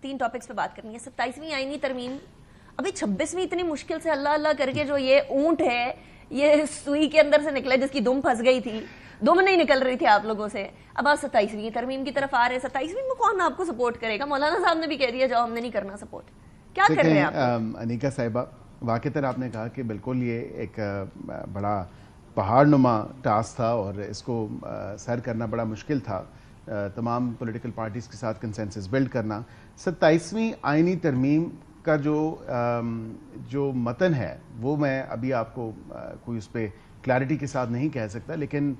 3 topics پہ بات کرنی ہے. 27ویں آئینی ترمیم, ابھی 26ویں اتنی مشکل سے اللہ اللہ کر کے جو یہ اونٹ ہے یہ سوئی کے اندر سے نکلا جس کی دم پھنس گئی تھی, دم نہیں نکل رہی تھی آپ لوگوں سے, اب آپ 27ویں ترمیم کی طرف آ رہے ہیں. 27ویں میں کون آپ کو سپورٹ کرے گا؟ مولانا صاحب نے بھی کہہ دیا جاؤ ہم نے نہیں کرنا سپورٹ. کیا کر رہے ہیں آپ؟ انیکا صاحبہ, واقعتاً آپ نے کہا کہ بالکل یہ ایک بڑا پہاڑ نما ٹاسک تھا اور اس کو سر کرنا بڑا مشکل تھا, تمام پولیٹیکل پارٹیز کے ساتھ کنسنسس بلڈ کرنا. 27ویں آئینی ترمیم کا جو متن ہے وہ میں ابھی آپ کو کوئی اس پہ کلیئرٹی کے ساتھ نہیں کہہ سکتا, لیکن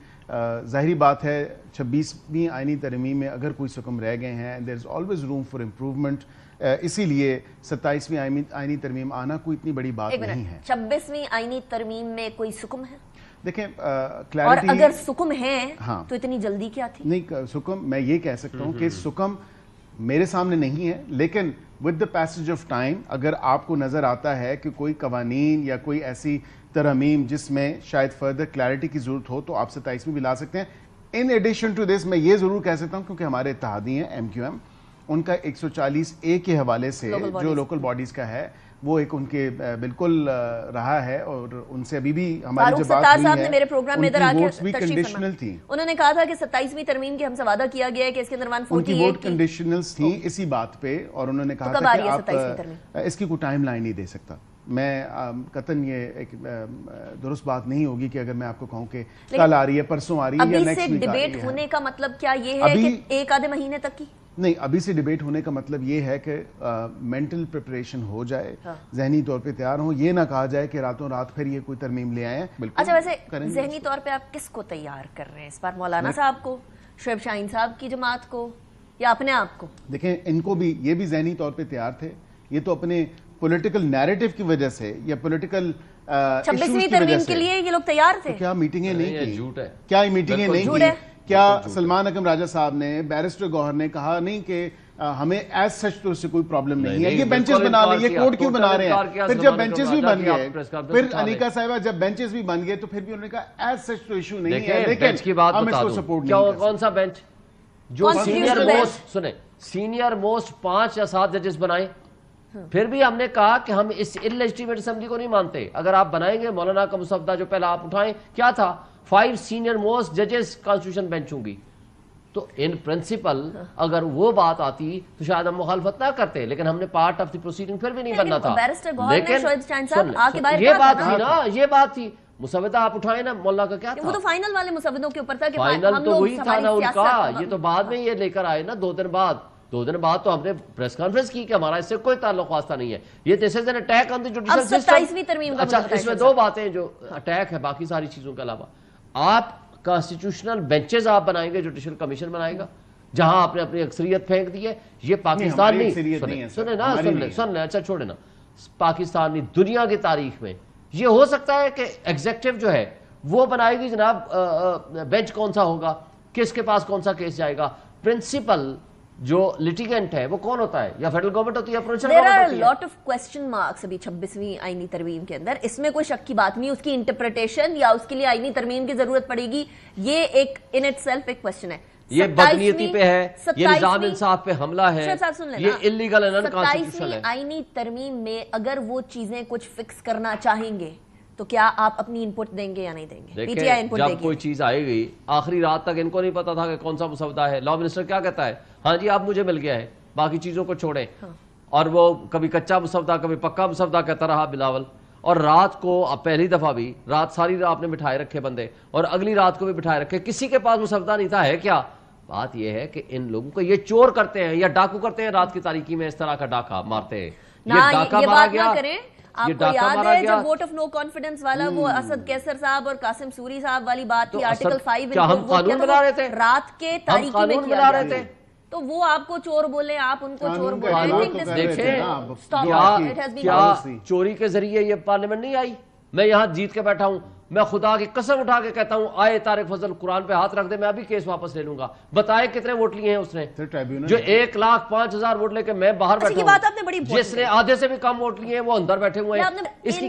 ظاہری بات ہے 26ویں آئینی ترمیم میں اگر کوئی سکم رہ گئے ہیں, there is always room for improvement, اسی لیے 27ویں آئینی ترمیم آنا کوئی اتنی بڑی بات نہیں ہے. 26ویں آئینی ترمیم میں کوئی سکم ہے؟ دیکھیں اور اگر سکم ہے تو اتنی جلدی کیا تھی؟ نہیں, سکم میں یہ کہہ سکتا ہوں کہ سکم میرے سامنے نہیں ہے, لیکن with the passage of time اگر آپ کو نظر آتا ہے کہ کوئی قوانین یا کوئی ایسی ترمیم جس میں شاید فردر کلیئرٹی کی ضرورت ہو تو آپ 27ویں بھی لا سکتے ہیں. ان ایڈیشن ٹو دس میں یہ ضرور کہہ سکتا ہوں کیونکہ ہمارے اتحادی ہیں MQM, ان کا 140A کے حوالے سے جو لوکل باڈیز کا ہے وہ ایک ان کے بالکل رہا ہے, اور ان سے ابھی بھی ہماری جو بات ہوئی ہے میرے پروگرام میں ادھر آ کے ووٹس بھی کنڈیشنل تھی. انہوں نے کہا تھا کہ 27ویں ترمیم کے ہم سے وعدہ کیا گیا ہے کہ اس کے اندر 148 ان کی ووٹ کنڈیشنلز تھیں اسی بات پہ, اور انہوں نے کہا تھا کہ آپ اس کی کوئی ٹائم لائن نہیں دے سکتا. میں قطعاً یہ ایک درست بات نہیں ہوگی کہ اگر میں آپ کو کہوں کہ کل آ رہی ہے, پرسوں آ رہی ہے یا نیکسٹ ویک آ رہی ہے. ابھی سے ڈیبیٹ ہونے کا مطلب کیا یہ ہے کہ ایک آدھے مہینے تک کی؟ نہیں, ابھی سے ڈیبیٹ ہونے کا مطلب یہ ہے کہ مینٹل پریپریشن ہو جائے, ذہنی طور پہ تیار ہوں, یہ نہ کہا جائے کہ راتوں رات پھر یہ کوئی ترمیم لے آئے ہیں. بالکل. اچھا, ویسے ذہنی طور پہ آپ کس کو تیار کر رہے ہیں اس بار؟ مولانا صاحب کو, شعیب شاہین صاحب کی جماعت کو, یا اپنے آپ کو؟ دیکھیں, ان کو بھی یہ بھی ذہنی طور پہ تیار تھے, یہ تو اپنے پولیٹیکل نیریٹو کی وجہ سے یا پولیٹیکل 26ویں ترمیم کے لیے یہ لوگ تیار تھے. کیا میٹنگیں نہیں کی؟ جھوٹ ہے. کیا میٹنگیں نہیں کی؟ کیا سلمان اکرم راجہ صاحب نے, بیرسٹر گوہر نے کہا نہیں کہ ہمیں ایز سچ تو اس سے کوئی پرابلم نہیں ہے, یہ بینچز بنا لیں, یہ کوڈ کیوں بنا رہے ہیں؟ پھر جب بینچز بھی بن گئے, پھر انیکا صاحبہ جب بینچز بھی بن گئے تو پھر بھی انہوں نے کہا ایز سچ تو ایشو نہیں ہے, لیکن ہم اس کو سپورٹ نہیں کر سکتے. کون سا بینچ؟ جو سینئر موسٹ, سنیں, سینئر موسٹ 5 یا 7 ججز بنائیں. پھر بھی ہم نے کہا کہ ہم اس انلیجٹیمیٹ اسمبلی کو نہیں مانتے. اگر آپ بنائیں گے مولانا کا مسودہ جو پہلا آپ اٹھائیں, کیا تھا 5 سینئر موسٹ ججز کانسٹیٹیوشن بینچ ہوں گی, تو ان پرنسپل اگر وہ بات آتی تو شاید ہم مخالفت نہ کرتے, لیکن ہم نے پارٹ آف دی پروسیڈنگ پھر بھی نہیں بننا تھا. لیکن یہ بات تھی نا, یہ بات تھی. مسودہ آپ اٹھائیں نا, مولانا کا کیا تھا؟ وہ تو فائنل والے مسودوں کے اوپر تھا کہ فائنل تو وہی تھا نا ان کا, یہ تو بعد میں یہ لے کر آئے نا 2 دن بعد. 2 دن بعد تو ہم نے پریس کانفرنس کی کہ ہمارا اس سے کوئی تعلق واسطہ نہیں ہے. یہ this is an attack on the judicial system. 27ویں ترمیم کا اچھا, اس میں 2 باتیں جو اٹیک ہے باقی ساری چیزوں کے علاوہ. آپ کانسٹیٹیوشنل بینچز آپ بنائیں گے, جوڈیشل کمیشن بنائے گا جہاں آپ نے اپنی اکثریت پھینک دی ہے. یہ پاکستان نہیں, سنیں نا, سن لیں, اچھا چھوڑے نا, پاکستانی دنیا کی تاریخ میں یہ ہو سکتا ہے کہ ایگزیکٹو جو ہے وہ بنائے گی جناب بینچ کون سا ہوگا, کس کے پاس کون سا کیس جائے گا. پرنسپل جو لیٹیگنٹ ہے وہ کون ہوتا ہے, یا فیڈرل گورنمنٹ ہوتی ہے یا پروونشل گورنمنٹ ہوتی ہے؟ لاٹ آف کوسچن مارکس ابھی 26ویں آئینی ترمیم کے اندر. اس میں کوئی شک کی بات نہیں, اس کی انٹرپریٹیشن یا اس کے لیے آئینی ترمیم کی ضرورت پڑے گی, یہ ایک ان اٹ سیلف ایک کوسچن ہے. یہ بدنیتی پہ ہے, یہ نظام انصاف پہ حملہ ہے, یہ اللیگل اینڈ انکانسٹیٹیوشنل ہے. 27ویں آئینی ترمیم میں اگر وہ چیزیں کچھ فکس کرنا چاہیں گے تو کیا آپ اپنی انپٹ دیں گے یا نہیں دیں گے؟ دیکھیں, جب کوئی چیز آئے گی آخری رات تک ان کو نہیں پتا تھا کہ کون سا مسودہ ہے. لا منسٹر کیا کہتا ہے, ہاں جی آپ مجھے مل گیا ہے, باقی چیزوں کو چھوڑیں. اور وہ کبھی کچا مسودہ کبھی پکا مسودہ کہتا رہا بلاول. اور رات کو اب پہلی دفعہ بھی رات ساری رات نے بٹھائے رکھے بندے, اور اگلی رات کو بھی بٹھائے رکھے, کسی کے پاس مسودہ نہیں تھا. ہے کیا بات یہ ہے کہ ان لوگوں کو یہ چور کرتے ہیں یا ڈاکو کرتے ہیں, رات کی تاریکی میں اس طرح کا ڈاکہ مارتے ہیں. یہ ڈاکہ مارا گیا. آپ کو یاد ہے جب ووٹ آف نو کانفیڈنس والا وہ اسد کیسر صاحب اور قاسم سوری صاحب والی بات تھی, آرٹیکل 5 کیا ہم قانون بنا رہے تھے رات کے تاریکی میں بنا رہے تھے, تو وہ آپ کو چور بولے, آپ ان کو چور بولے. دیکھیں کیا چوری کے ذریعے یہ پارلیمنٹ نہیں آئی. میں یہاں جیت کے بیٹھا ہوں, میں خدا کی قسم اٹھا کے کہتا ہوں آئے طارق فضل قرآن پہ ہاتھ رکھ دے, میں ابھی کیس واپس لے لوں گا. بتائے کتنے ووٹ لیے ہیں اس نے, جو 1,05,000 ووٹ لے کے میں باہر بیٹھا ہوں, جس نے آدھے سے بھی کم ووٹ لیے ہیں وہ اندر بیٹھے ہوئے ہیں.